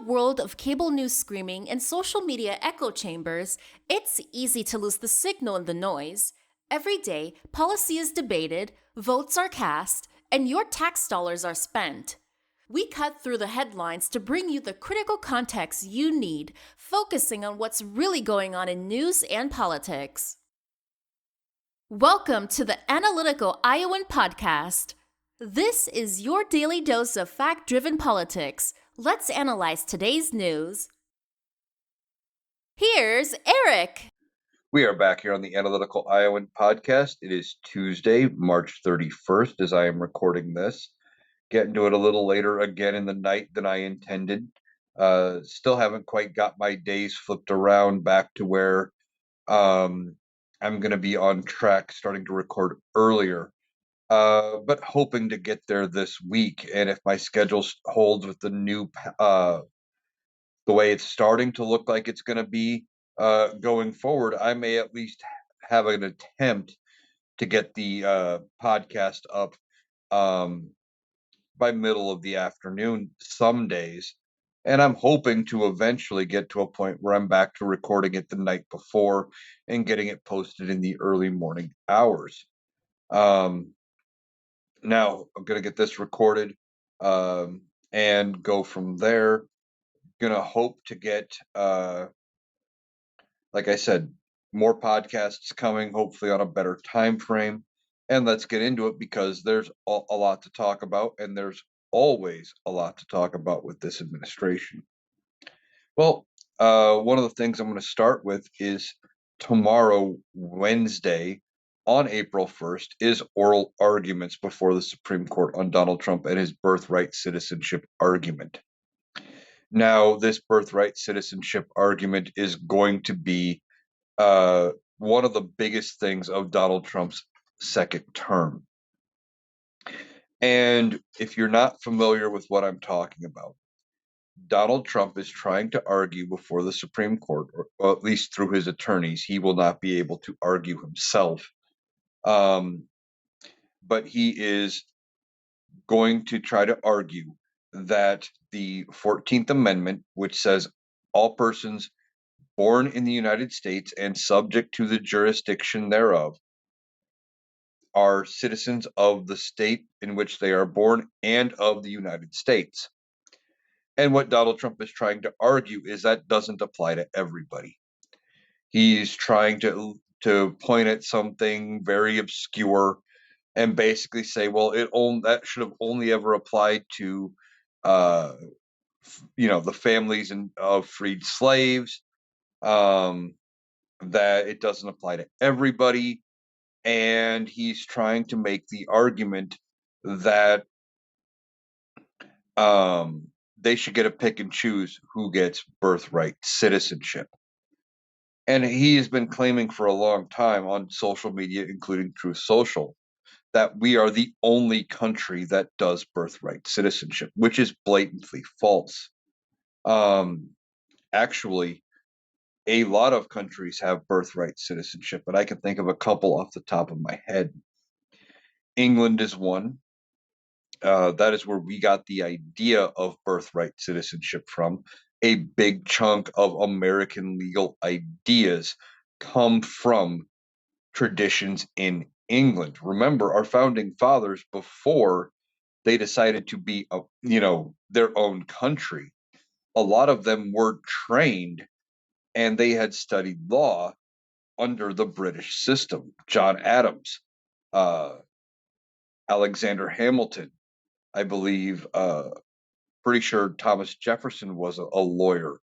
world of cable news screaming and social media echo chambers, it's easy to lose the signal in the noise. Every day, policy is debated, votes are cast, and your tax dollars are spent. We cut through the headlines to bring you the critical context you need, focusing on what's really going on in news and politics. Welcome to the Analytical Iowan Podcast. This is your daily dose of fact-driven politics. Let's analyze today's news. Here's Eric. We are back here on the Analytical Iowan Podcast. It is Tuesday, March 31st, as I am recording this. Getting to it a little later again in the night than I intended. Still haven't quite got my days flipped around back to where I'm going to be on track starting to record earlier. But hoping to get there this week. And if my schedule holds with the new, the way it's starting to look like it's going to be going forward, I may at least have an attempt to get the podcast up by middle of the afternoon some days. And I'm hoping to eventually get to a point where I'm back to recording it the night before and getting it posted in the early morning hours. Now I'm going to get this recorded and go from there. Going to hope to get, like I said, more podcasts coming, hopefully on a better time frame. And let's get into it because there's a lot to talk about, and there's always a lot to talk about with this administration. Well, one of the things I'm going to start with is tomorrow, Wednesday, on April 1st, is oral arguments before the Supreme Court on Donald Trump and his birthright citizenship argument. Now, this birthright citizenship argument is going to be one of the biggest things of Donald Trump's second term. And if you're not familiar with what I'm talking about, Donald Trump is trying to argue before the Supreme Court, or at least through his attorneys. He will not be able to argue himself. But he is going to try to argue that the 14th Amendment, which says all persons born in the United States and subject to the jurisdiction thereof, are citizens of the state in which they are born and of the United States. And what Donald Trump is trying to argue is that doesn't apply to everybody. He's trying to point at something very obscure and basically say, well, that should have only ever applied to, the families of freed slaves, that it doesn't apply to everybody. And he's trying to make the argument that they should get to pick and choose who gets birthright citizenship. And he has been claiming for a long time on social media, including Truth Social, that we are the only country that does birthright citizenship, which is blatantly false. Actually, a lot of countries have birthright citizenship, but I can think of a couple off the top of my head. England is one. That is where we got the idea of birthright citizenship from. A big chunk of American legal ideas come from traditions in England. Remember, our founding fathers, before they decided to be, their own country, a lot of them were trained and they had studied law under the British system. John Adams, Alexander Hamilton, I believe, pretty sure Thomas Jefferson was a lawyer,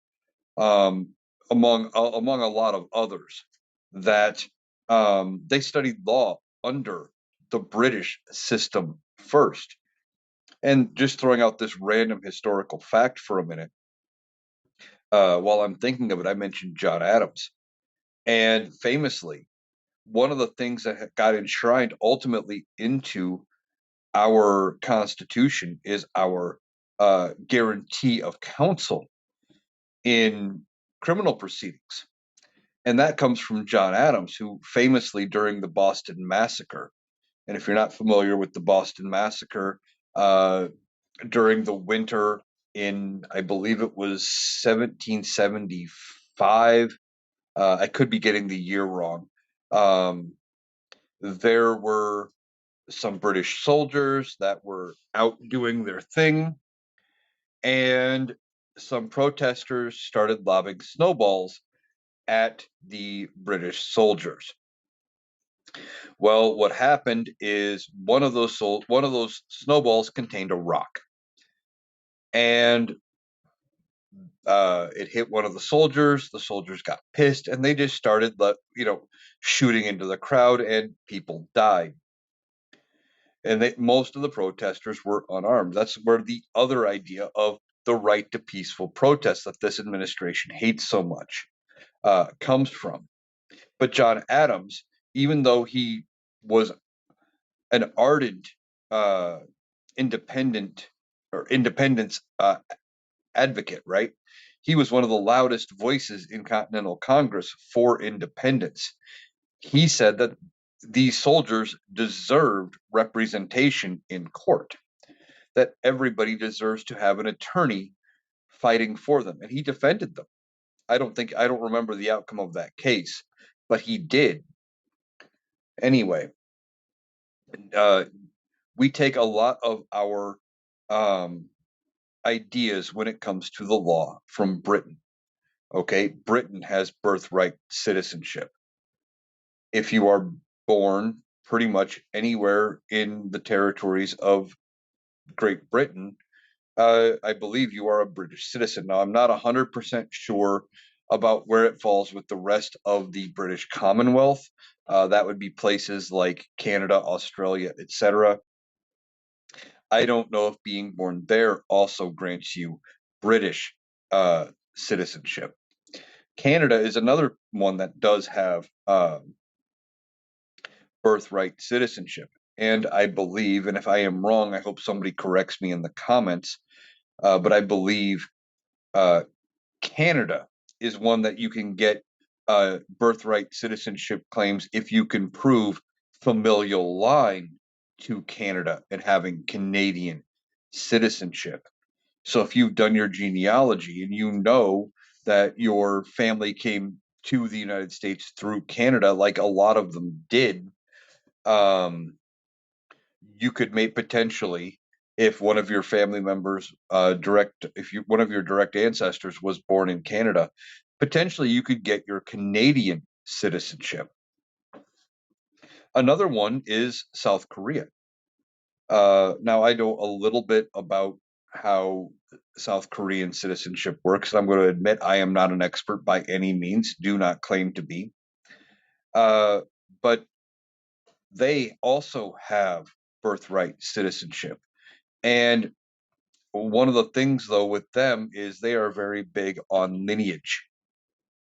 among a lot of others, that they studied law under the British system first. And just throwing out this random historical fact for a minute, while I'm thinking of it, I mentioned John Adams. And famously, one of the things that got enshrined ultimately into our Constitution is our guarantee of counsel in criminal proceedings. And that comes from John Adams, who famously, during the Boston Massacre, and if you're not familiar with the Boston Massacre, during the winter in, I believe it was 1775. I could be getting the year wrong. There were some British soldiers that were out doing their thing, and some protesters started lobbing snowballs at the British soldiers. Well, what happened is one of those snowballs contained a rock, and it hit one of the soldiers. The soldiers got pissed, and they just started, shooting into the crowd, and people died. And most of the protesters were unarmed. That's where the other idea of the right to peaceful protest that this administration hates so much comes from. But John Adams, even though he was an ardent independence advocate, right? He was one of the loudest voices in Continental Congress for independence. He said that these soldiers deserved representation in court, that everybody deserves to have an attorney fighting for them, and he defended them. I don't remember the outcome of that case, but he did. Anyway, we take a lot of our ideas when it comes to the law from Britain. Okay, Britain has birthright citizenship. If you are born pretty much anywhere in the territories of Great Britain, I believe you are a British citizen. Now, I'm not 100% sure about where it falls with the rest of the British Commonwealth. That would be places like Canada, Australia, etc. I don't know if being born there also grants you British citizenship. Canada is another one that does have birthright citizenship. And I believe, and if I am wrong, I hope somebody corrects me in the comments, but I believe Canada is one that you can get birthright citizenship claims if you can prove familial line to Canada and having Canadian citizenship. So if you've done your genealogy and you know that your family came to the United States through Canada, like a lot of them did, you could make potentially, if one of your family members one of your direct ancestors was born in Canada, potentially you could get your Canadian citizenship. Another one is South Korea. Now I know a little bit about how South Korean citizenship works. I'm going to admit I am not an expert by any means, do not claim to be. But they also have birthright citizenship. And one of the things, though, with them is they are very big on lineage.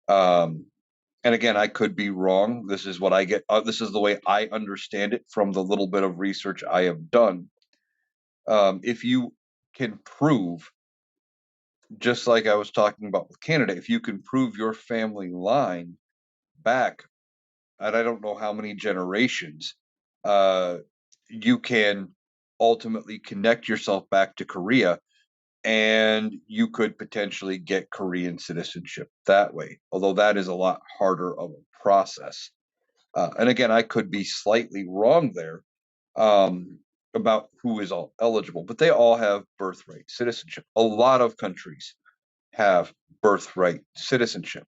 And again, I could be wrong. This is what I get. This is the way I understand it from the little bit of research I have done. If you can prove, just like I was talking about with Canada, if you can prove your family line back, and I don't know how many generations, you can ultimately connect yourself back to Korea, and you could potentially get Korean citizenship that way, although that is a lot harder of a process. And again, I could be slightly wrong there about who is all eligible, but they all have birthright citizenship. A lot of countries have birthright citizenship.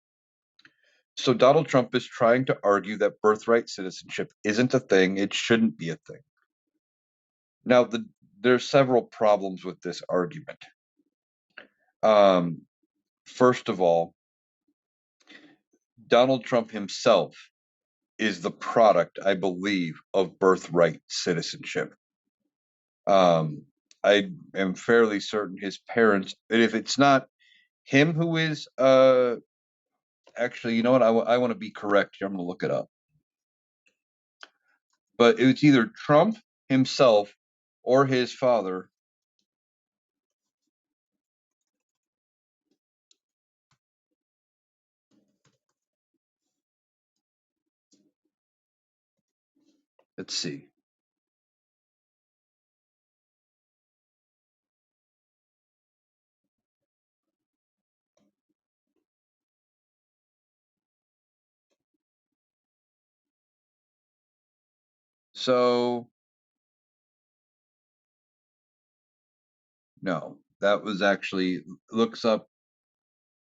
So Donald Trump is trying to argue that birthright citizenship isn't a thing, it shouldn't be a thing. Now, there's several problems with this argument. First of all, Donald Trump himself is the product, I believe, of birthright citizenship. I am fairly certain his parents, and if it's not him who is, actually, you know what? I want to be correct here. I'm going to look it up. But it's either Trump himself or his father. Let's see. So, no, that was actually looks up.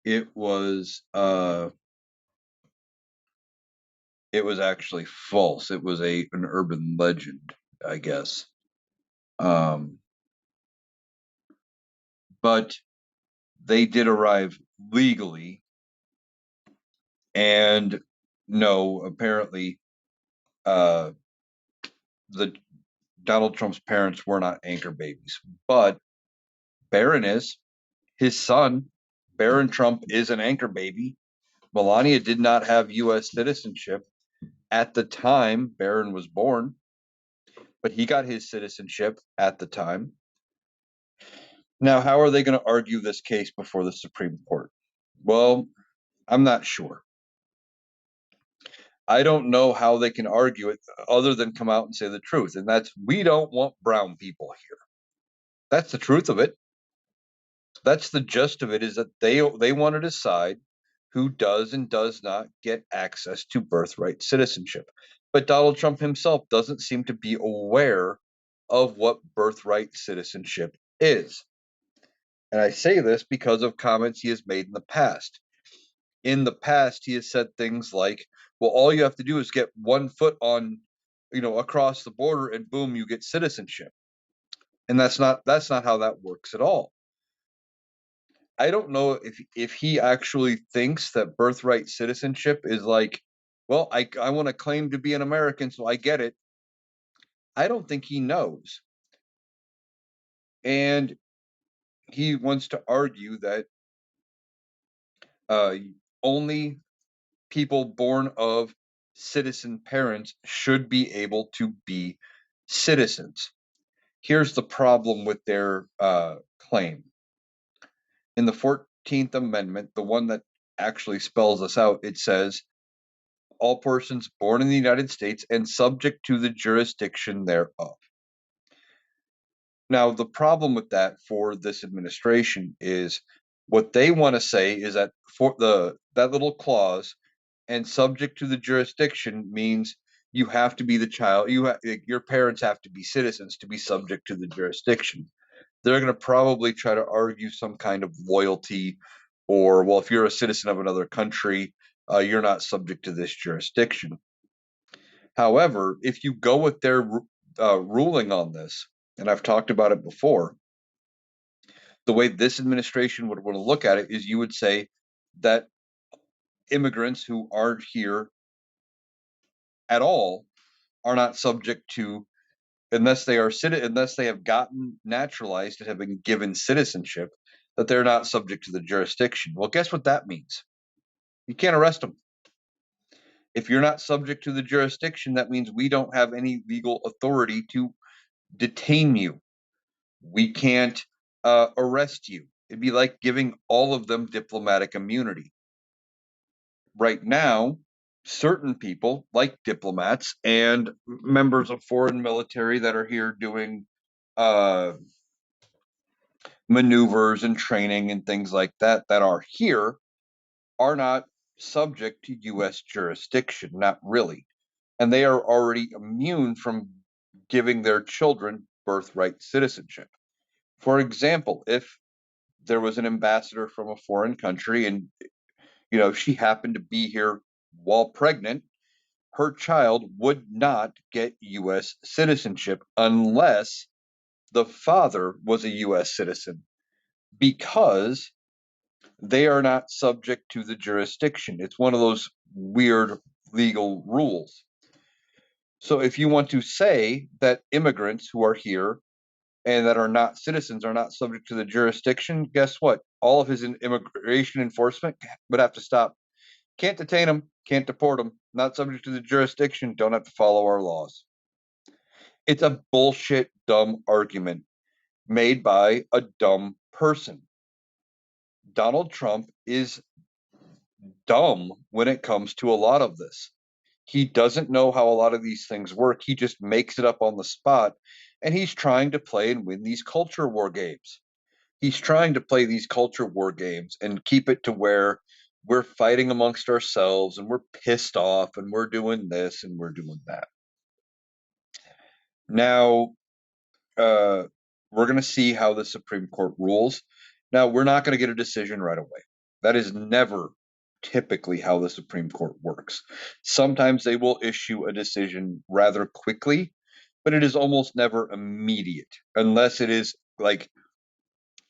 It was actually false. It was an urban legend, I guess. Um, but they did arrive legally, and no, apparently, uh, the Donald Trump's parents were not anchor babies, but Barron is. His son, Barron Trump, is an anchor baby. Melania did not have U.S. citizenship at the time Barron was born, but he got his citizenship at the time. Now, how are they going to argue this case before the Supreme Court? Well, I'm not sure. I don't know how they can argue it other than come out and say the truth. And that's, we don't want brown people here. That's the truth of it. That's the gist of it, is that they want to decide who does and does not get access to birthright citizenship. But Donald Trump himself doesn't seem to be aware of what birthright citizenship is. And I say this because of comments he has made in the past. In the past, he has said things like, well, all you have to do is get 1 foot on, across the border and boom, you get citizenship. And that's not how that works at all. I don't know if he actually thinks that birthright citizenship is like, well, I want to claim to be an American, so I get it. I don't think he knows. And he wants to argue that only people born of citizen parents should be able to be citizens. Here's the problem with their claim. In the 14th Amendment, the one that actually spells this out, it says, all persons born in the United States and subject to the jurisdiction thereof. Now, the problem with that for this administration is what they want to say is that for that little clause, and subject to the jurisdiction, means you have to be the child. Your parents have to be citizens to be subject to the jurisdiction. They're going to probably try to argue some kind of loyalty, or, well, if you're a citizen of another country, you're not subject to this jurisdiction. However, if you go with their ruling on this, and I've talked about it before, the way this administration would want to look at it is you would say that immigrants who aren't here at all are not subject to, unless they have gotten naturalized and have been given citizenship, that they're not subject to the jurisdiction. Well, guess what that means? You can't arrest them. If you're not subject to the jurisdiction, that means we don't have any legal authority to detain you. We can't arrest you. It'd be like giving all of them diplomatic immunity. Right now, certain people, like diplomats and members of foreign military that are here doing maneuvers and training and things like that, that are here, are not subject to U.S. jurisdiction, not really. And they are already immune from giving their children birthright citizenship. For example, if there was an ambassador from a foreign country and she happened to be here while pregnant, her child would not get U.S. citizenship unless the father was a U.S. citizen, because they are not subject to the jurisdiction. It's one of those weird legal rules. So if you want to say that immigrants who are here and that are not citizens are not subject to the jurisdiction, guess what? All of his immigration enforcement would have to stop. Can't detain them, can't deport them, not subject to the jurisdiction, don't have to follow our laws. It's a bullshit, dumb argument made by a dumb person. Donald Trump is dumb when it comes to a lot of this. He doesn't know how a lot of these things work. He just makes it up on the spot, and he's trying to play and win these culture war games. He's trying to play these culture war games and keep it to where we're fighting amongst ourselves and we're pissed off and we're doing this and we're doing that. Now, we're going to see how the Supreme Court rules. Now, we're not going to get a decision right away. That is never typically how the Supreme Court works. Sometimes they will issue a decision rather quickly, but it is almost never immediate unless it is like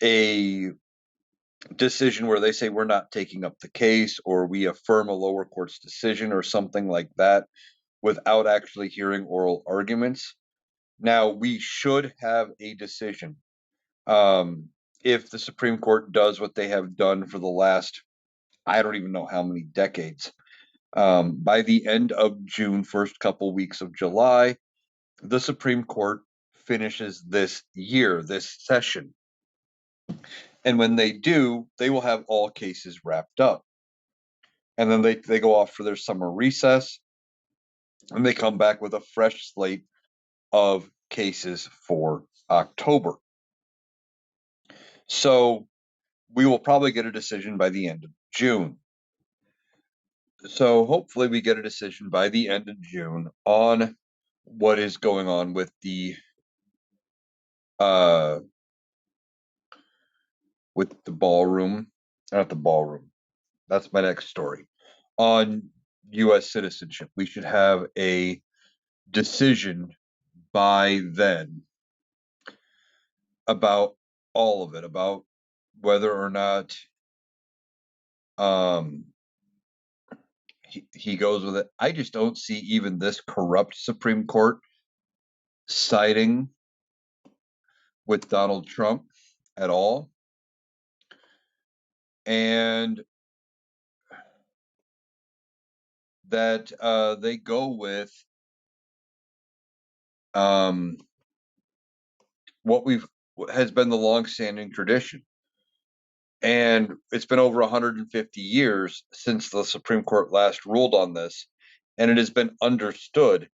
a decision where they say we're not taking up the case or we affirm a lower court's decision or something like that without actually hearing oral arguments. Now, we should have a decision. If the Supreme Court does what they have done for the last, I don't even know how many decades, by the end of June, first couple weeks of July, the Supreme Court finishes this year, this session. And when they do, they will have all cases wrapped up. And then they go off for their summer recess and they come back with a fresh slate of cases for October. So we will probably get a decision by the end of June. So hopefully we get a decision by the end of June on what is going on with the ballroom, not the ballroom. That's my next story. On US citizenship. We should have a decision by then about all of it, about whether or not he goes with it. I just don't see even this corrupt Supreme Court siding with Donald Trump at all. And that they go with what has been the longstanding tradition. And it's been over 150 years since the Supreme Court last ruled on this. And it has been understood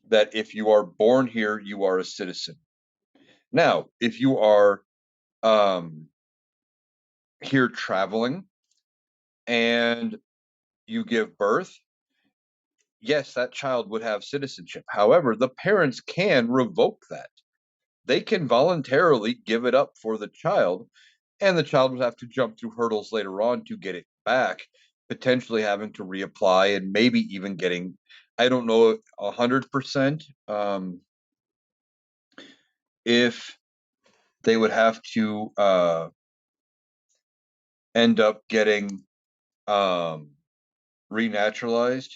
that if you are born here, you are a citizen. Now, if you are here traveling and you give birth, yes, that child would have citizenship. However, the parents can revoke that. They can voluntarily give it up for the child, and the child would have to jump through hurdles later on to get it back, potentially having to reapply and maybe even getting, I don't know, 100%, if they would have to end up getting renaturalized.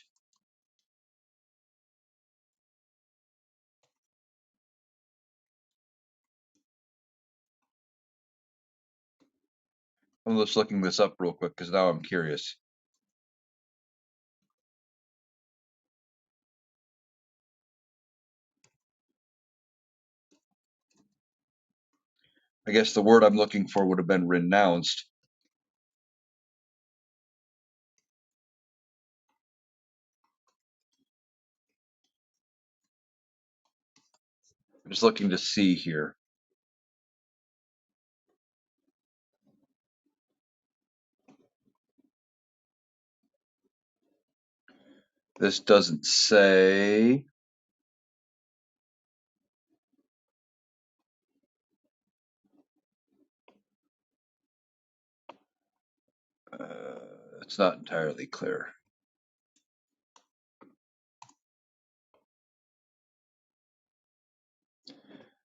I'm just looking this up real quick because now I'm curious. I guess the word I'm looking for would have been renounced. I'm just looking to see here. This doesn't say. It's not entirely clear.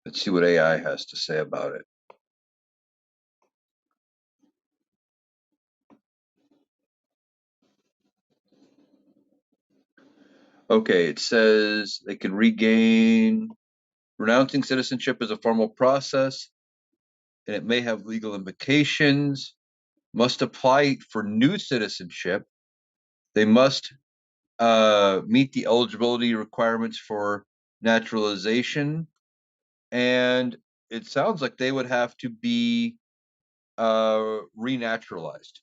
Let's see what AI has to say about it. Okay, it says they can regain. Renouncing citizenship is a formal process, and it may have legal implications. Must apply for new citizenship. They must meet the eligibility requirements for naturalization, and it sounds like they would have to be renaturalized.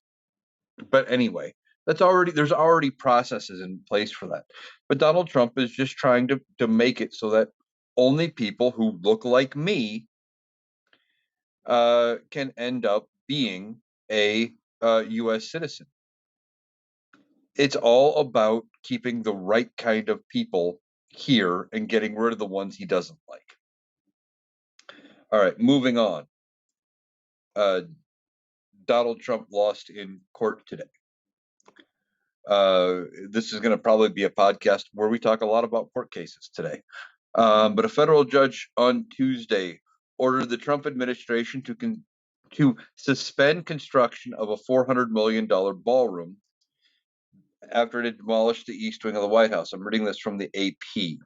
But anyway, there's already processes in place for that. But Donald Trump is just trying to make it so that only people who look like me can end up being a U.S. citizen. It's all about keeping the right kind of people here and getting rid of the ones he doesn't like. All right, moving on. Donald Trump lost in court today. This is going to probably be a podcast where we talk a lot about court cases today. But a federal judge on Tuesday ordered the Trump administration to suspend construction of a $400 million ballroom after it had demolished the East Wing of the White House. I'm reading this from the AP.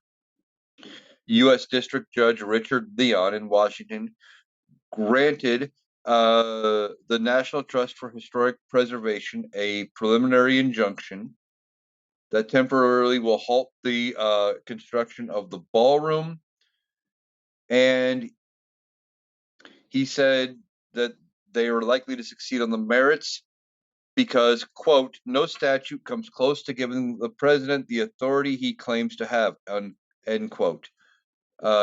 U.S. District Judge Richard Leon in Washington granted the National Trust for Historic Preservation a preliminary injunction that temporarily will halt the construction of the ballroom. And he said that they are likely to succeed on the merits because, quote, no statute comes close to giving the president the authority he claims to have, end quote.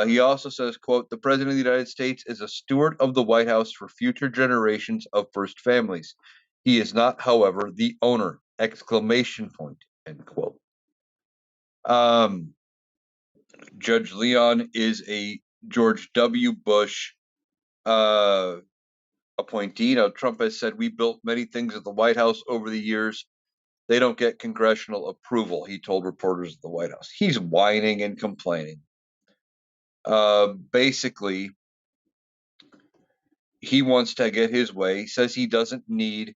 He also says, quote, the president of the United States is a steward of the White House for future generations of first families. He is not, however, the owner, exclamation point, end quote. Judge Leon is a George W. Bush appointee. Now, Trump has said, we built many things at the White House over the years. They don't get congressional approval, he told reporters at the White House. He's whining and complaining. Basically, he wants to get his way. He says he doesn't need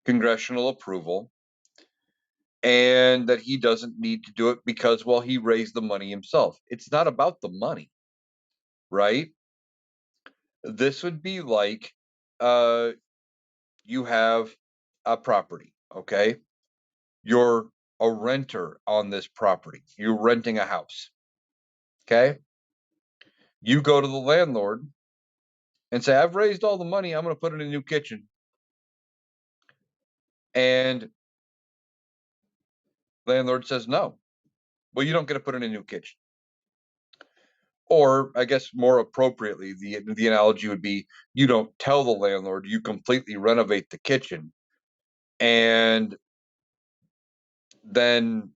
congressional approval and that he doesn't need to do it because, well, he raised the money himself. It's not about the money, right? This would be like you have a property, okay? You're a renter on this property. You're renting a house, okay? You go to the landlord and say, I've raised all the money. I'm going to put in a new kitchen. And landlord says, no. Well, you don't get to put in a new kitchen. Or, I guess more appropriately, the analogy would be you don't tell the landlord, you completely renovate the kitchen. And then,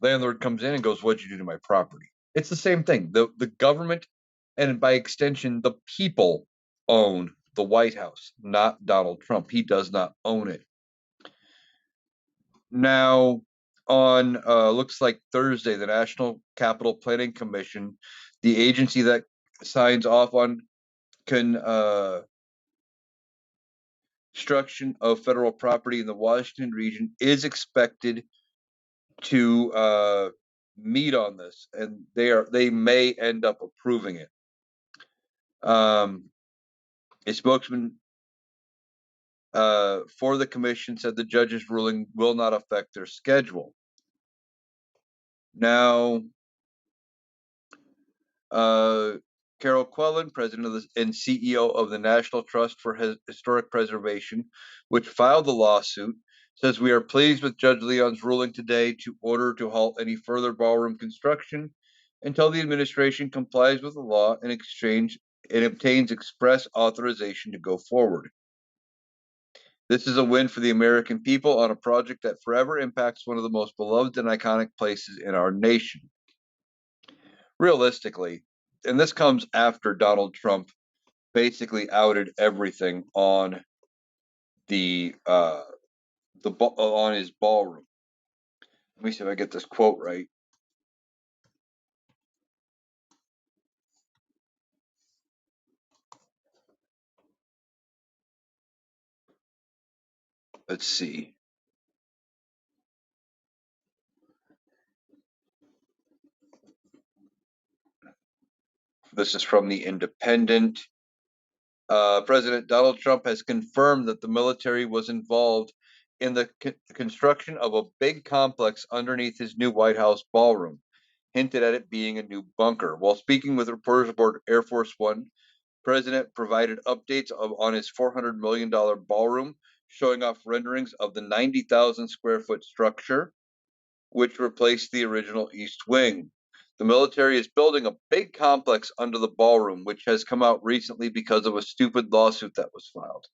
landlord comes in and goes, what'd you do to my property? It's the same thing. The government, and by extension, the people own the White House, not Donald Trump. He does not own it. Now, on looks like Thursday, the National Capital Planning Commission, the agency that signs off on construction of federal property in the Washington region, is expected to meet on this, and they may end up approving it. A spokesman for the commission said the judge's ruling will not affect their schedule. Now, Carol Quellen, president and CEO of the National Trust for Historic Preservation, which filed the lawsuit, says we are pleased with Judge Leon's ruling today to order to halt any further ballroom construction until the administration complies with the law and it obtains express authorization to go forward. This is a win for the American people on a project that forever impacts one of the most beloved and iconic places in our nation. Realistically, and this comes after Donald Trump basically outed everything on on his ballroom. Let me see if I get this quote right. Let's see. This is from The Independent. President Donald Trump has confirmed that the military was involved in the construction of a big complex underneath his new White House ballroom, hinted at it being a new bunker. While speaking with reporters aboard Air Force One, President provided updates on his $400 million ballroom, showing off renderings of the 90,000 square foot structure, which replaced the original East Wing. The military is building a big complex under the ballroom, which has come out recently because of a stupid lawsuit that was filed,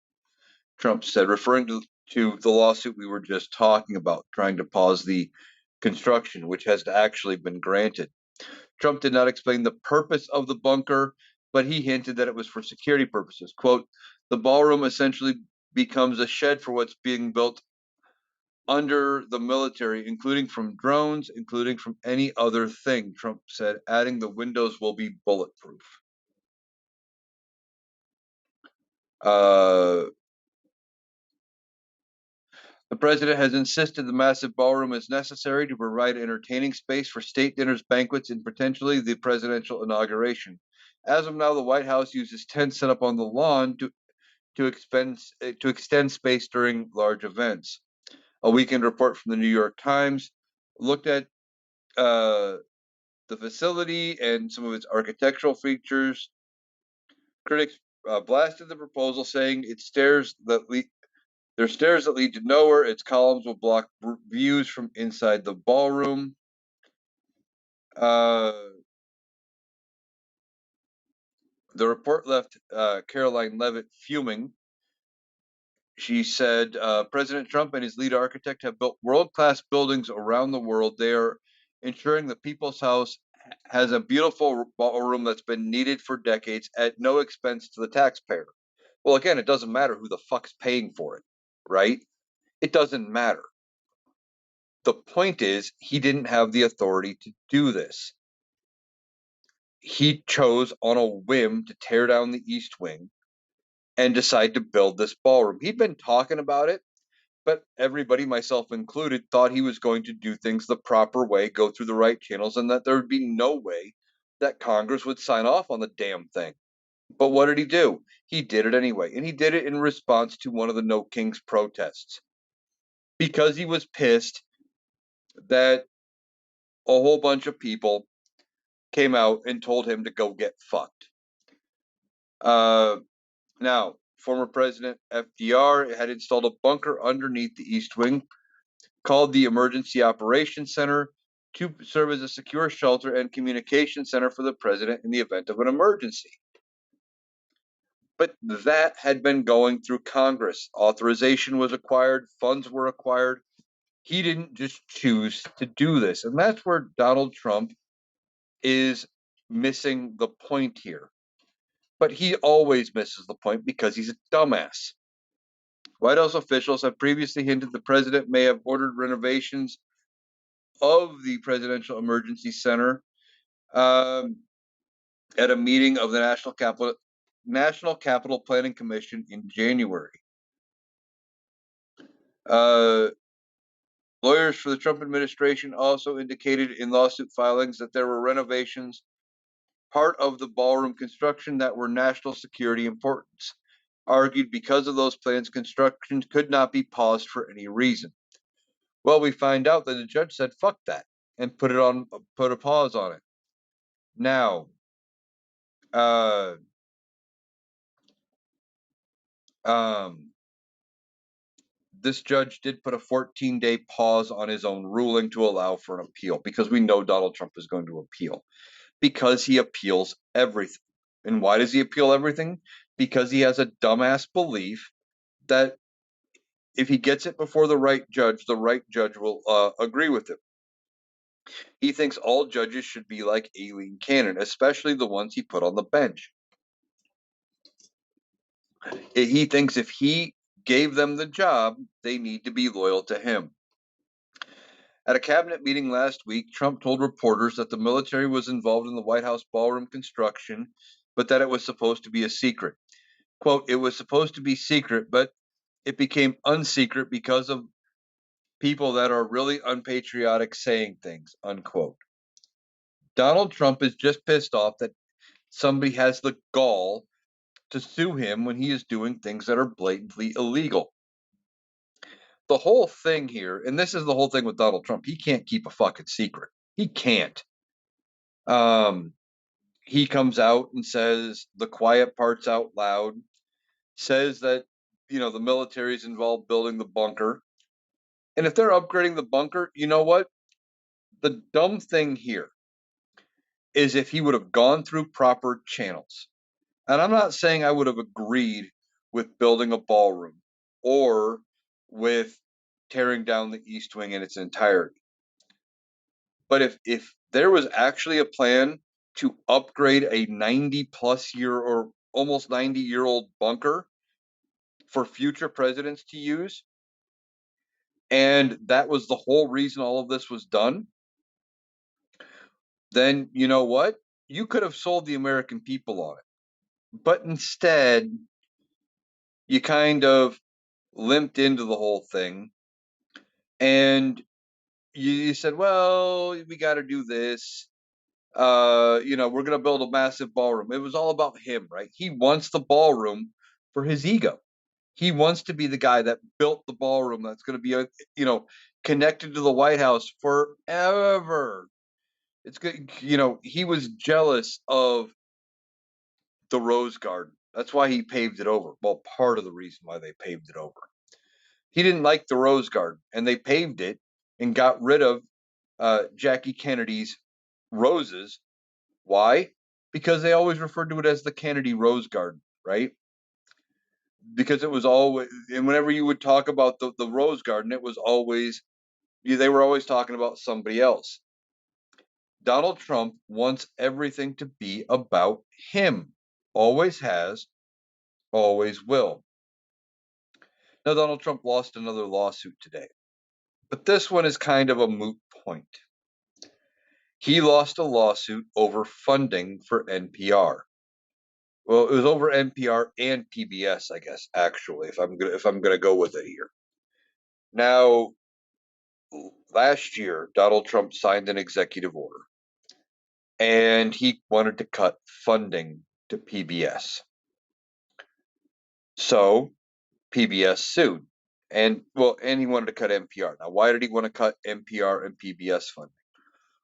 Trump said, referring to the lawsuit we were just talking about, trying to pause the construction, which has actually been granted. Trump did not explain the purpose of the bunker, but he hinted that it was for security purposes. Quote, the ballroom essentially becomes a shed for what's being built under the military, including from drones, including from any other thing, Trump said, adding the windows will be bulletproof. The president has insisted the massive ballroom is necessary to provide entertaining space for state dinners, banquets, and potentially the presidential inauguration. As of now, the White House uses tents set up on the lawn to extend space during large events. A weekend report from the New York Times looked at the facility and some of its architectural features. Critics blasted the proposal, saying there's stairs that lead to nowhere. Its columns will block views from inside the ballroom. The report left Caroline Levitt fuming. She said, President Trump and his lead architect have built world-class buildings around the world. They are ensuring the People's House has a beautiful ballroom that's been needed for decades at no expense to the taxpayer. Well, again, it doesn't matter who the fuck's paying for it, right? It doesn't matter. The point is, he didn't have the authority to do this. He chose on a whim to tear down the East Wing and decide to build this ballroom. He'd been talking about it, but everybody, myself included, thought he was going to do things the proper way, go through the right channels, and that there would be no way that Congress would sign off on the damn thing. But what did he do? He did it anyway, and he did it in response to one of the No Kings protests because he was pissed that a whole bunch of people came out and told him to go get fucked. Now, former President FDR had installed a bunker underneath the East Wing called the Emergency Operations Center to serve as a secure shelter and communication center for the president in the event of an emergency. But that had been going through Congress. Authorization was acquired, funds were acquired. He didn't just choose to do this. And that's where Donald Trump is missing the point here. But he always misses the point because he's a dumbass. White House officials have previously hinted the president may have ordered renovations of the Presidential Emergency Center at a meeting of the National Capital Planning Commission in January. Lawyers for the Trump administration also indicated in lawsuit filings that there were renovations, part of the ballroom construction, that were national security importance. Argued because of those plans, construction could not be paused for any reason. Well, we find out that the judge said, fuck that, and put a pause on it. Now, this judge did put a 14-day pause on his own ruling to allow for an appeal, because we know Donald Trump is going to appeal, because he appeals everything. And why does he appeal everything? Because he has a dumbass belief that if he gets it before the right judge will agree with him. He thinks all judges should be like Aileen Cannon, especially the ones he put on the bench. He thinks if he gave them the job, they need to be loyal to him. At a cabinet meeting last week, Trump told reporters that the military was involved in the White House ballroom construction, but that it was supposed to be a secret. Quote, it was supposed to be secret, but it became unsecret because of people that are really unpatriotic saying things, unquote. Donald Trump is just pissed off that somebody has the gall to sue him when he is doing things that are blatantly illegal. The whole thing here, and this is the whole thing with Donald Trump, he can't keep a fucking secret. He can't. He comes out and says the quiet parts out loud, says that, the military is involved building the bunker. And if they're upgrading the bunker, you know what? The dumb thing here is if he would have gone through proper channels. And I'm not saying I would have agreed with building a ballroom or with tearing down the East Wing in its entirety. But if there was actually a plan to upgrade a 90+ year or almost 90-year-old bunker for future presidents to use, and that was the whole reason all of this was done, then you know what? You could have sold the American people on it. But instead, you kind of limped into the whole thing and you said, well, we got to do this. We're going to build a massive ballroom. It was all about him, right? He wants the ballroom for his ego. He wants to be the guy that built the ballroom that's going to be, connected to the White House forever. It's good. He was jealous of the Rose Garden. That's why he paved it over. Well, part of the reason why they paved it over. He didn't like the Rose Garden, and they paved it and got rid of Jackie Kennedy's roses. Why? Because they always referred to it as the Kennedy Rose Garden, right? Because it was always, and whenever you would talk about the Rose Garden, it was always, they were always talking about somebody else. Donald Trump wants everything to be about him. Always has, always will. Now, Donald Trump lost another lawsuit today, but this one is kind of a moot point. He lost a lawsuit over funding for NPR. Well, it was over NPR and PBS, I guess, actually, if I'm gonna go with it here. Now, last year, Donald Trump signed an executive order, and he wanted to cut funding to PBS. So PBS sued, and he wanted to cut NPR. Now, why did he want to cut NPR and PBS funding?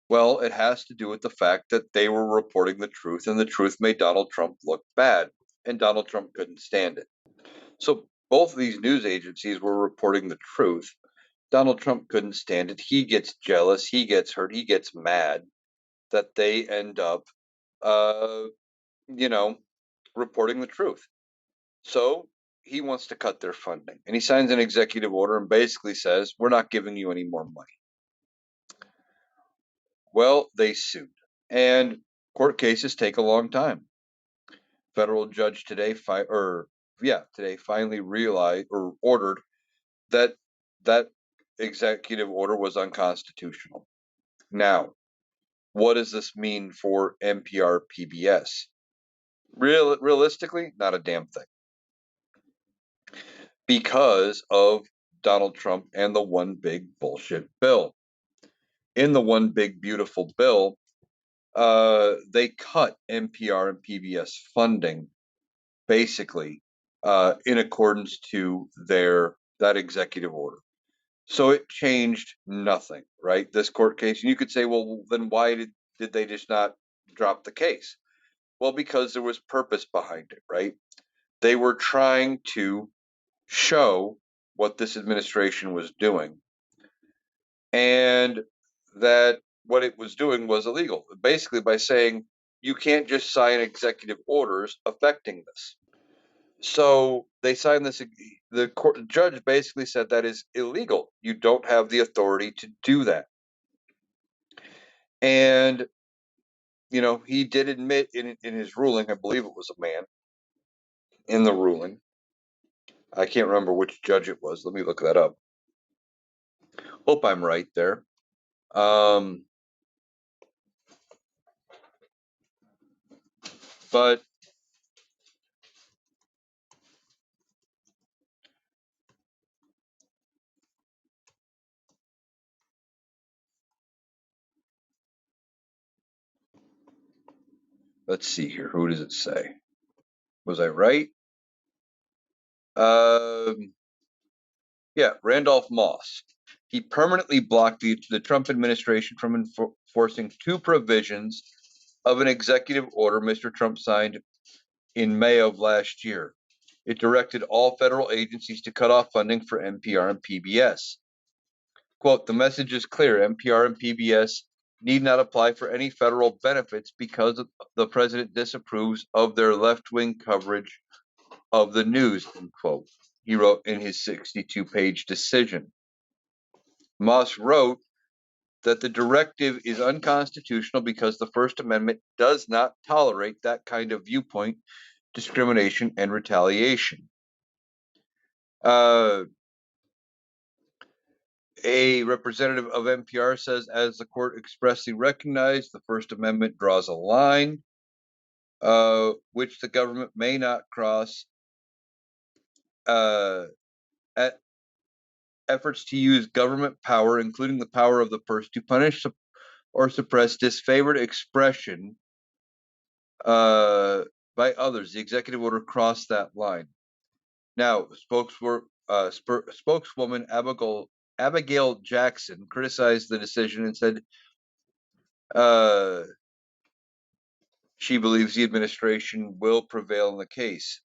Well, it has to do with the fact that they were reporting the truth, and the truth made Donald Trump look bad, and Donald Trump couldn't stand it. So both of these news agencies were reporting the truth. Donald Trump couldn't stand it. He gets jealous. He gets hurt. He gets mad that they end up, reporting the truth. So he wants to cut their funding, and he signs an executive order and basically says, we're not giving you any more money. Well, they sued, and court cases take a long time. Federal judge today finally realized or ordered that executive order was unconstitutional. Now, what does this mean for NPR PBS? Realistically, not a damn thing. Because of Donald Trump and the one big bullshit bill. In the one big beautiful bill, they cut NPR and PBS funding basically in accordance to that executive order. So it changed nothing, right? This court case. And you could say, well, then why did they just not drop the case? Well, because there was purpose behind it, right? They were trying to show what this administration was doing, and that what it was doing was illegal, basically by saying you can't just sign executive orders affecting this. So they signed this. The judge basically said that is illegal. You don't have the authority to do that. And he did admit in his ruling, I believe it was a man in the ruling. I can't remember which judge it was. Let me look that up. Hope I'm right there. But let's see here. Who does it say? Was I right? Yeah, Randolph Moss. He permanently blocked the Trump administration from enforcing two provisions of an executive order Mr. Trump signed in May of last year. It directed all federal agencies to cut off funding for NPR and PBS. Quote, the message is clear. NPR and PBS need not apply for any federal benefits because the president disapproves of their left-wing coverage of the news, end quote. he wrote in his 62-page decision. Moss wrote that the directive is unconstitutional because the First Amendment does not tolerate that kind of viewpoint discrimination and retaliation. A representative of NPR says, as the court expressly recognized, the First Amendment draws a line which the government may not cross. At efforts to use government power, including the power of the purse, to punish or suppress disfavored expression by others. The executive order crossed that line. Now, spokeswoman Abigail Jackson criticized the decision and said she believes the administration will prevail in the case,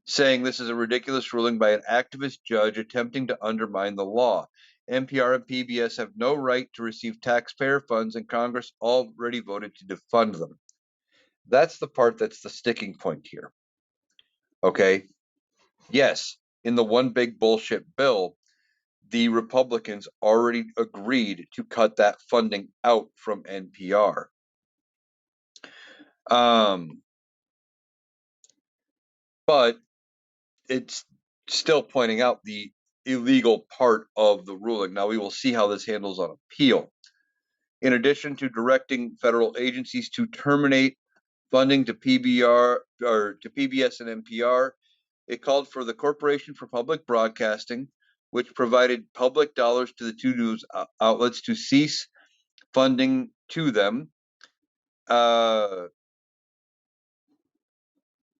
saying this is a ridiculous ruling by an activist judge attempting to undermine the law. NPR and PBS have no right to receive taxpayer funds, and Congress already voted to defund them. That's the part that's the sticking point here. Okay? Yes, in the one big bullshit bill, the Republicans already agreed to cut that funding out from NPR. But it's still pointing out the illegal part of the ruling. Now we will see how this handles on appeal. In addition to directing federal agencies to terminate funding to PBS and NPR, it called for the Corporation for Public Broadcasting, which provided public dollars to the two news outlets, to cease funding to them.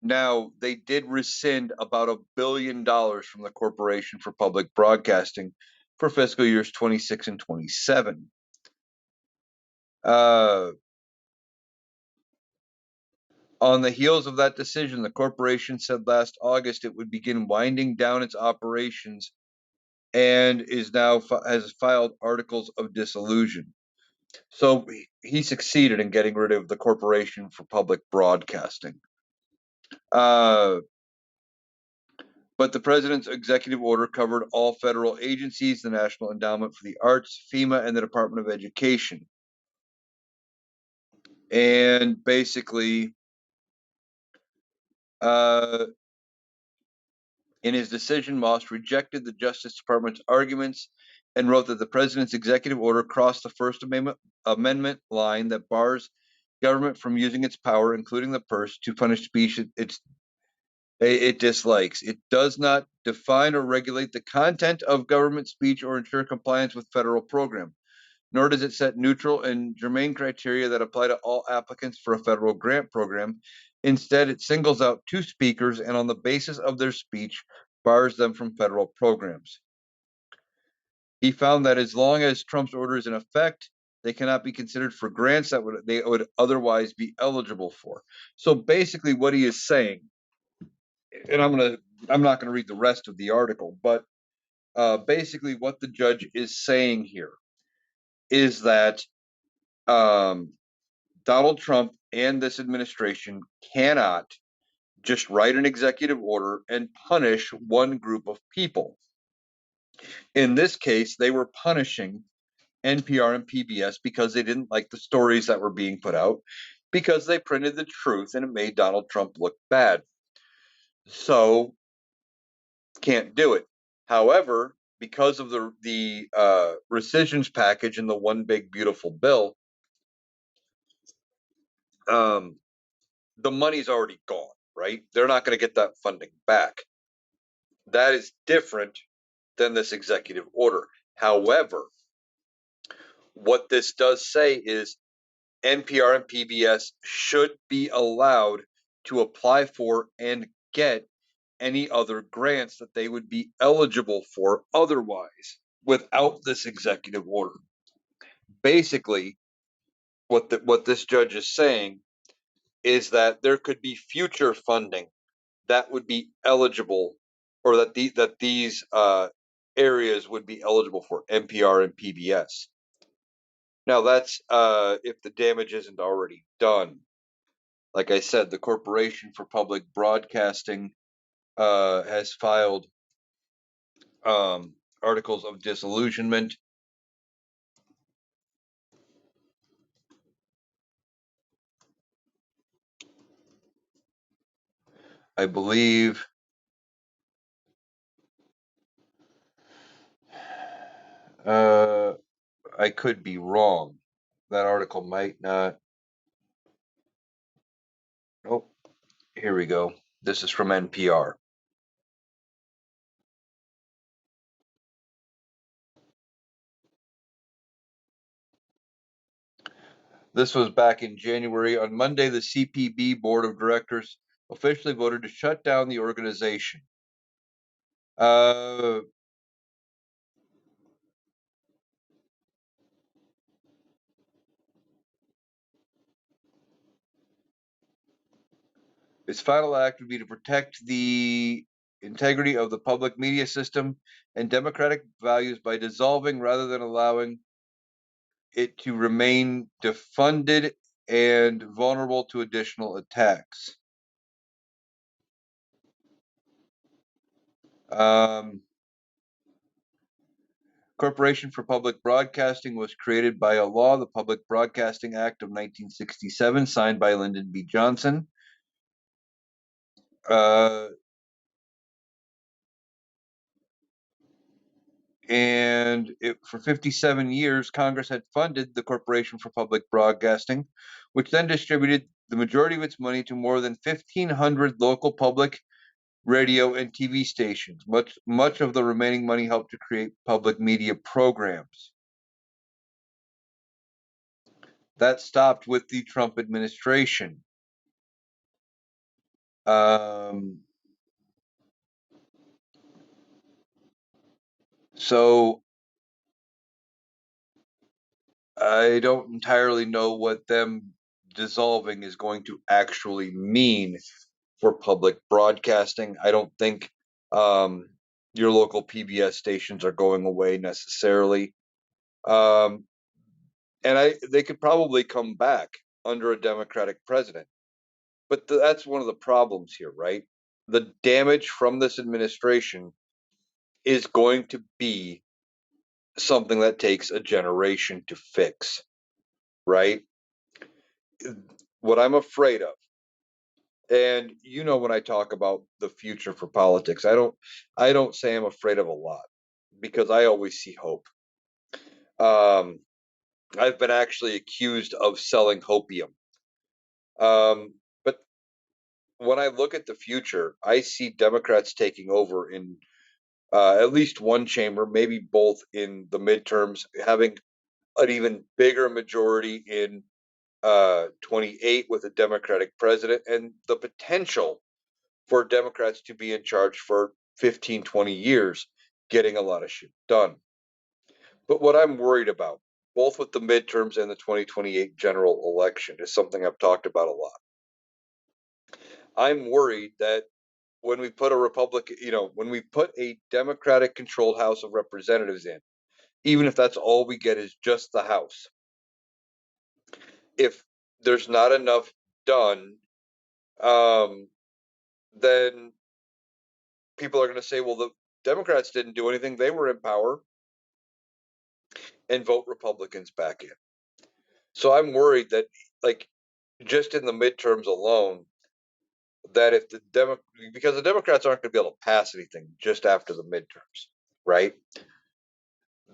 Now, they did rescind about $1 billion from the Corporation for Public Broadcasting for fiscal years 26 and 27. On the heels of that decision, the corporation said last August it would begin winding down its operations and has filed articles of dissolution. So he succeeded in getting rid of the Corporation for Public Broadcasting. But the president's executive order covered all federal agencies, the National Endowment for the Arts, FEMA, and the Department of Education. And basically, in his decision, Moss rejected the Justice Department's arguments and wrote that the president's executive order crossed the First Amendment line that bars government from using its power, including the purse, to punish speech it dislikes. It does not define or regulate the content of government speech or ensure compliance with federal program, nor does it set neutral and germane criteria that apply to all applicants for a federal grant program. Instead, it singles out two speakers and on the basis of their speech, bars them from federal programs. He found that as long as Trump's order is in effect, they cannot be considered for grants that they would otherwise be eligible for. So basically what he is saying, and I'm not going to read the rest of the article, but basically what the judge is saying here is that Donald Trump and this administration cannot just write an executive order and punish one group of people. In this case, they were punishing NPR and PBS because they didn't like the stories that were being put out, because they printed the truth and it made Donald Trump look bad. So can't do it. However, because of the rescissions package in the one big beautiful bill, the money's already gone, right? They're not going to get that funding back. That is different than this executive order. However, what this does say is NPR and PBS should be allowed to apply for and get any other grants that they would be eligible for otherwise without this executive order. Basically, what this judge is saying is that there could be future funding that would be eligible, or that these areas would be eligible for NPR and PBS. Now that's if the damage isn't already done. like I said, the Corporation for Public Broadcasting has filed articles of disillusionment. I believe I could be wrong. That article might not. Oh, here we go. This is from NPR. This was back in January. On Monday, the CPB board of directors officially voted to shut down the organization. Its final act would be to protect the integrity of the public media system and democratic values by dissolving rather than allowing it to remain defunded and vulnerable to additional attacks. Corporation for Public Broadcasting was created by a law, the Public Broadcasting Act of 1967, signed by Lyndon B. Johnson. For 57 years, Congress had funded the Corporation for Public Broadcasting, which then distributed the majority of its money to more than 1,500 local public radio and TV stations. Much of the remaining money helped to create public media programs. That stopped with the Trump administration. So I don't entirely know what them dissolving is going to actually mean for public broadcasting. I don't think your local PBS stations are going away necessarily. And they could probably come back under a Democratic president. But that's one of the problems here, right? The damage from this administration is going to be something that takes a generation to fix, right? What I'm afraid of, and when I talk about the future for politics, I don't say I'm afraid of a lot, because I always see hope. I've been actually accused of selling hopium. But when I look at the future, I see Democrats taking over in at least one chamber, maybe both in the midterms, having an even bigger majority in 28 with a Democratic president, and the potential for Democrats to be in charge for 15, 20 years, getting a lot of shit done. But what I'm worried about, both with the midterms and the 2028 general election, is something I've talked about a lot. I'm worried that when we put when we put a Democratic controlled House of Representatives in, even if that's all we get is just the House, if there's not enough done, then people are going to say, well, the Democrats didn't do anything. They were in power, and vote Republicans back in. So I'm worried that, like, just in the midterms alone, that if because the Democrats aren't going to be able to pass anything just after the midterms, right?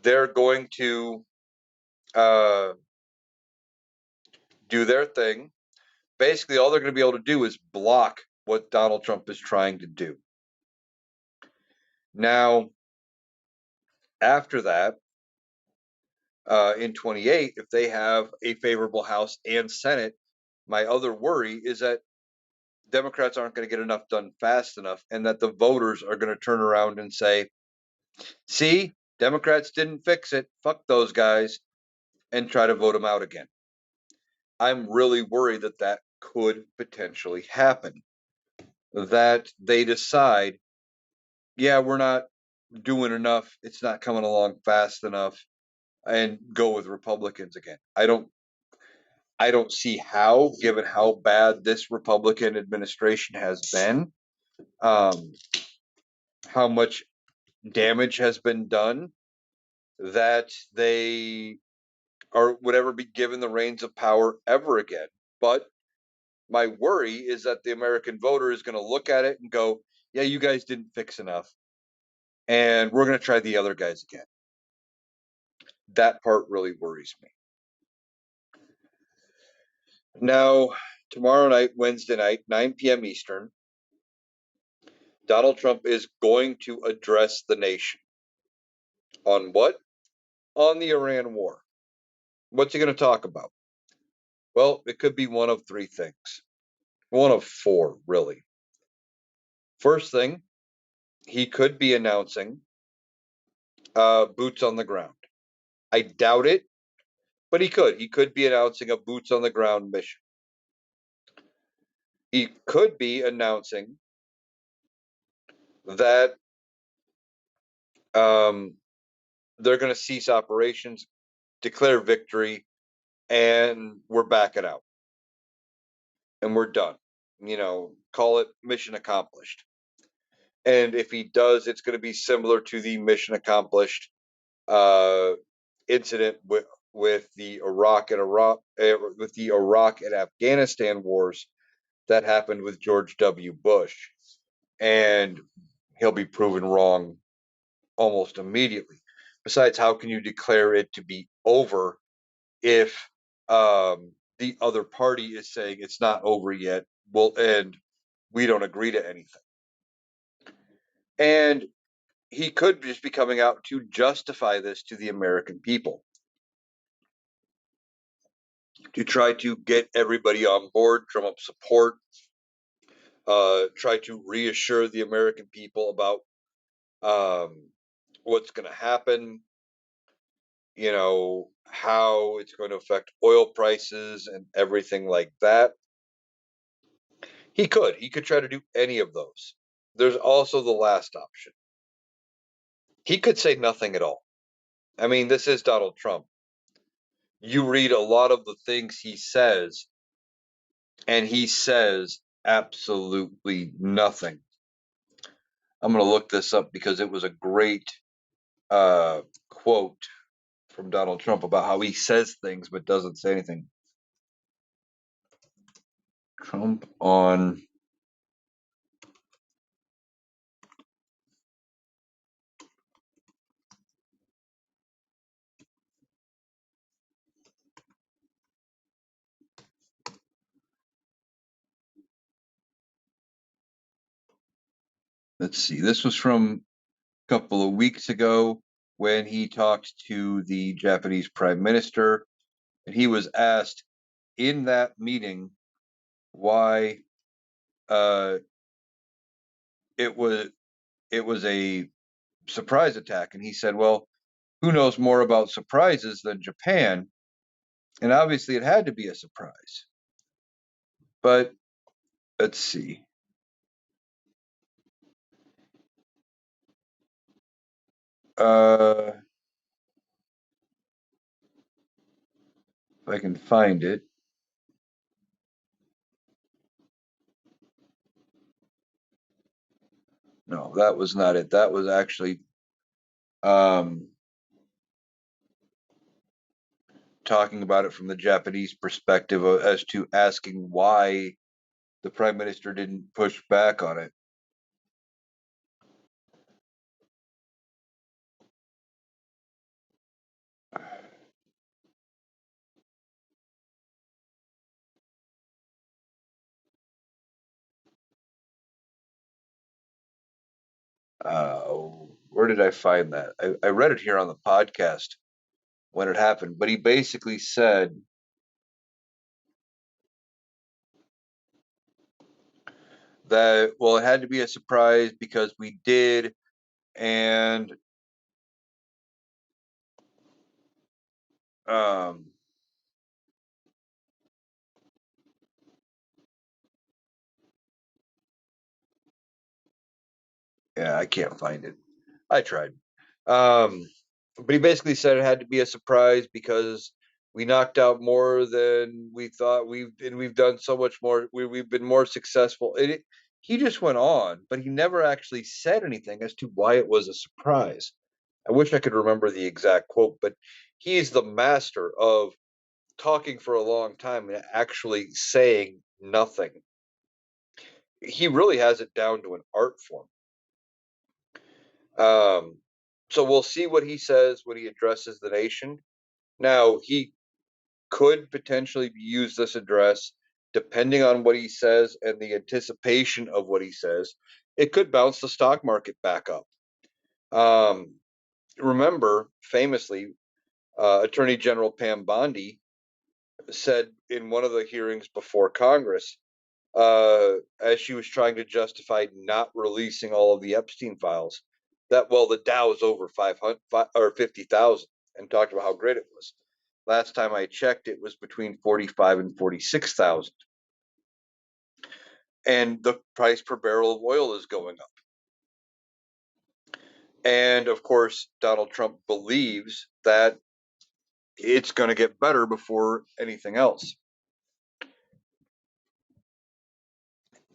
They're going to do their thing. Basically, all they're going to be able to do is block what Donald Trump is trying to do. Now, after that, in 28, if they have a favorable House and Senate, my other worry is that Democrats aren't going to get enough done fast enough, and that the voters are going to turn around and say, see, Democrats didn't fix it, fuck those guys, and try to vote them out again. I'm really worried that that could potentially happen. That they decide, yeah, we're not doing enough, it's not coming along fast enough, and go with Republicans again. I don't see how, given how bad this Republican administration has been, how much damage has been done, that they would ever be given the reins of power ever again. But my worry is that the American voter is going to look at it and go, yeah, you guys didn't fix enough, and we're going to try the other guys again. That part really worries me. Now, tomorrow night, Wednesday night, 9 p.m. Eastern, Donald Trump is going to address the nation. On what? On the Iran war. What's he going to talk about? Well, it could be one of three things. One of four, really. First thing, he could be announcing boots on the ground. I doubt it, but he could. He could be announcing a boots on the ground mission. He could be announcing that they're going to cease operations, declare victory, and we're backing out. And we're done. Call it mission accomplished. And if he does, it's going to be similar to the mission accomplished incident with the Iraq and Afghanistan wars that happened with George W. Bush, and he'll be proven wrong almost immediately. Besides, how can you declare it to be over if the other party is saying it's not over yet? Well, and we don't agree to anything. And he could just be coming out to justify this to the American people, to try to get everybody on board, drum up support, try to reassure the American people about what's going to happen, how it's going to affect oil prices and everything like that. He could try to do any of those. There's also the last option. He could say nothing at all. I mean, this is Donald Trump. You read a lot of the things he says, and he says absolutely nothing. I'm going to look this up because it was a great quote from Donald Trump about how he says things but doesn't say anything. Trump on let's see, this was from a couple of weeks ago when he talked to the Japanese prime minister, and he was asked in that meeting why it was a surprise attack, and he said, well, who knows more about surprises than Japan? And obviously it had to be a surprise. But let's see. If I can find it. No, that was not it. That was actually talking about it from the Japanese perspective as to asking why the prime minister didn't push back on it. Where did I find that? I read it here on the podcast when it happened, but he basically said that, well, it had to be a surprise because we did, and yeah, I can't find it. I tried. But he basically said it had to be a surprise because We knocked out more than we thought. We've done so much more. We've been more successful. He just went on, but he never actually said anything as to why it was a surprise. I wish I could remember the exact quote, but he's the master of talking for a long time and actually saying nothing. He really has it down to an art form. So we'll see what he says when he addresses the nation. Now, he could potentially use this address, depending on what he says and the anticipation of what he says. It could bounce the stock market back up. Remember, famously, Attorney General Pam Bondi said in one of the hearings before Congress, as she was trying to justify not releasing all of the Epstein files, that the Dow is over 500 or 50,000, and talked about how great it was. Last time I checked, it was between 45 and 46,000, and the price per barrel of oil is going up. And of course, Donald Trump believes that it's going to get better before anything else.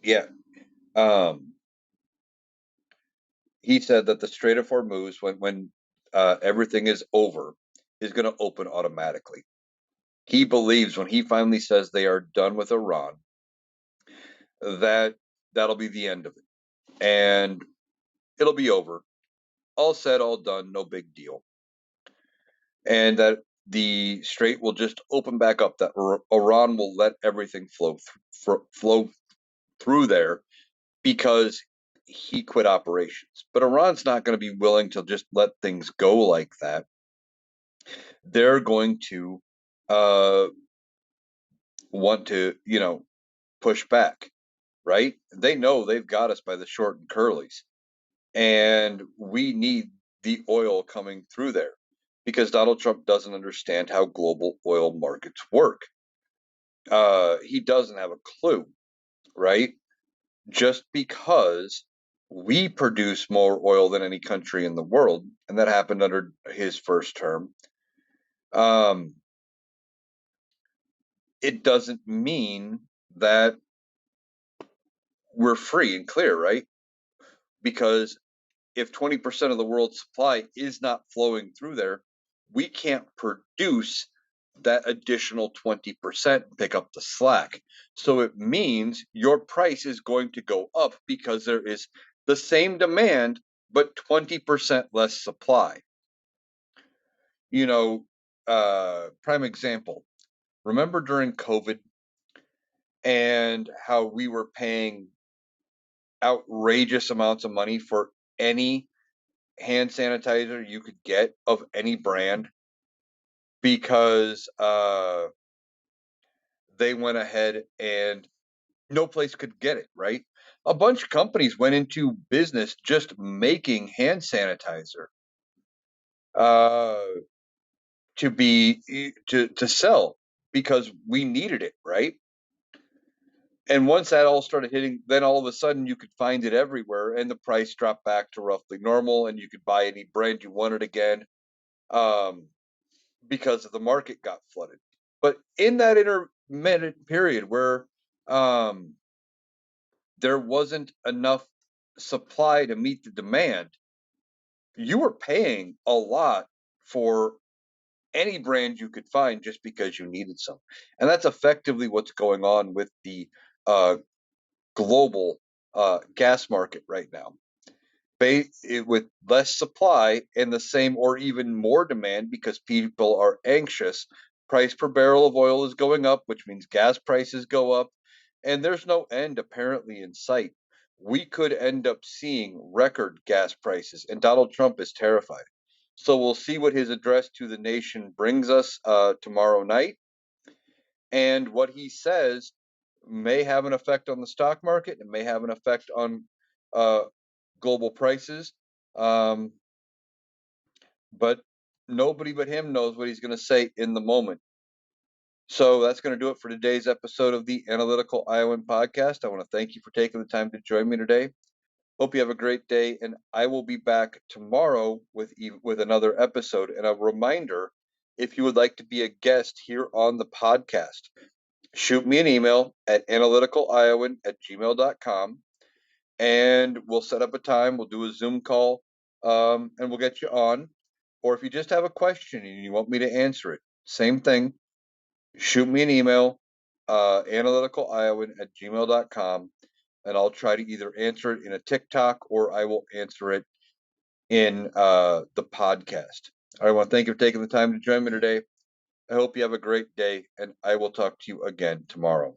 Yeah. He said that the Strait of Hormuz, when everything is over, is going to open automatically. He believes when he finally says they are done with Iran, that'll be the end of it, and it'll be over. All said, all done, no big deal. And that the strait will just open back up, that Iran will let everything flow through there because he quit operations. But Iran's not going to be willing to just let things go like that. They're going to want to, push back, right? They know they've got us by the short and curlies, and we need the oil coming through there because Donald Trump doesn't understand how global oil markets work. He doesn't have a clue, right? Just because we produce more oil than any country in the world, and that happened under his first term, it doesn't mean that we're free and clear, right? Because if 20% of the world's supply is not flowing through there, we can't produce that additional 20% and pick up the slack. So it means your price is going to go up because there is the same demand, but 20% less supply. Prime example. Remember during COVID and how we were paying outrageous amounts of money for any hand sanitizer you could get of any brand because they went ahead and no place could get it, right? A bunch of companies went into business just making hand sanitizer to sell because we needed it, right? And once that all started hitting, then all of a sudden you could find it everywhere, and the price dropped back to roughly normal, and you could buy any brand you wanted again, because the market got flooded. But in that intermittent period where there wasn't enough supply to meet the demand, you were paying a lot for any brand you could find just because you needed some. And that's effectively what's going on with the global gas market right now. With less supply and the same or even more demand because people are anxious, price per barrel of oil is going up, which means gas prices go up, and there's no end apparently in sight. We could end up seeing record gas prices, and Donald Trump is terrified. So we'll see what his address to the nation brings us tomorrow night, and what he says may have an effect on the stock market. It may have an effect on global prices. But nobody but him knows what he's going to say in the moment. So that's going to do it for today's episode of the Analytical Iowan Podcast. I want to thank you for taking the time to join me today. Hope you have a great day, and I will be back tomorrow with another episode. And a reminder if you would like to be a guest here on the podcast, shoot me an email at analyticaliowan@gmail.com, and we'll set up a time. We'll do a Zoom call, and we'll get you on. Or if you just have a question and you want me to answer it, same thing. Shoot me an email, analyticaliowan@gmail.com, and I'll try to either answer it in a TikTok or I will answer it in the podcast. I want to thank you for taking the time to join me today. I hope you have a great day, and I will talk to you again tomorrow.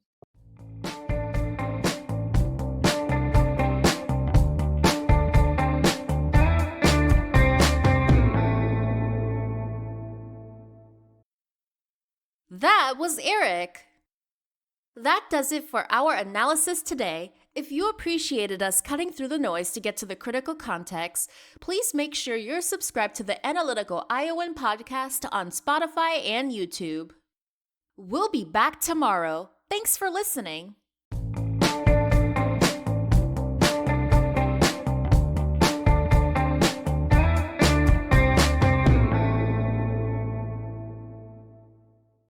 That was Eric. That does it for our analysis today. If you appreciated us cutting through the noise to get to the critical context, please make sure you're subscribed to the Analytical Iowan podcast on Spotify and YouTube. We'll be back tomorrow. Thanks for listening.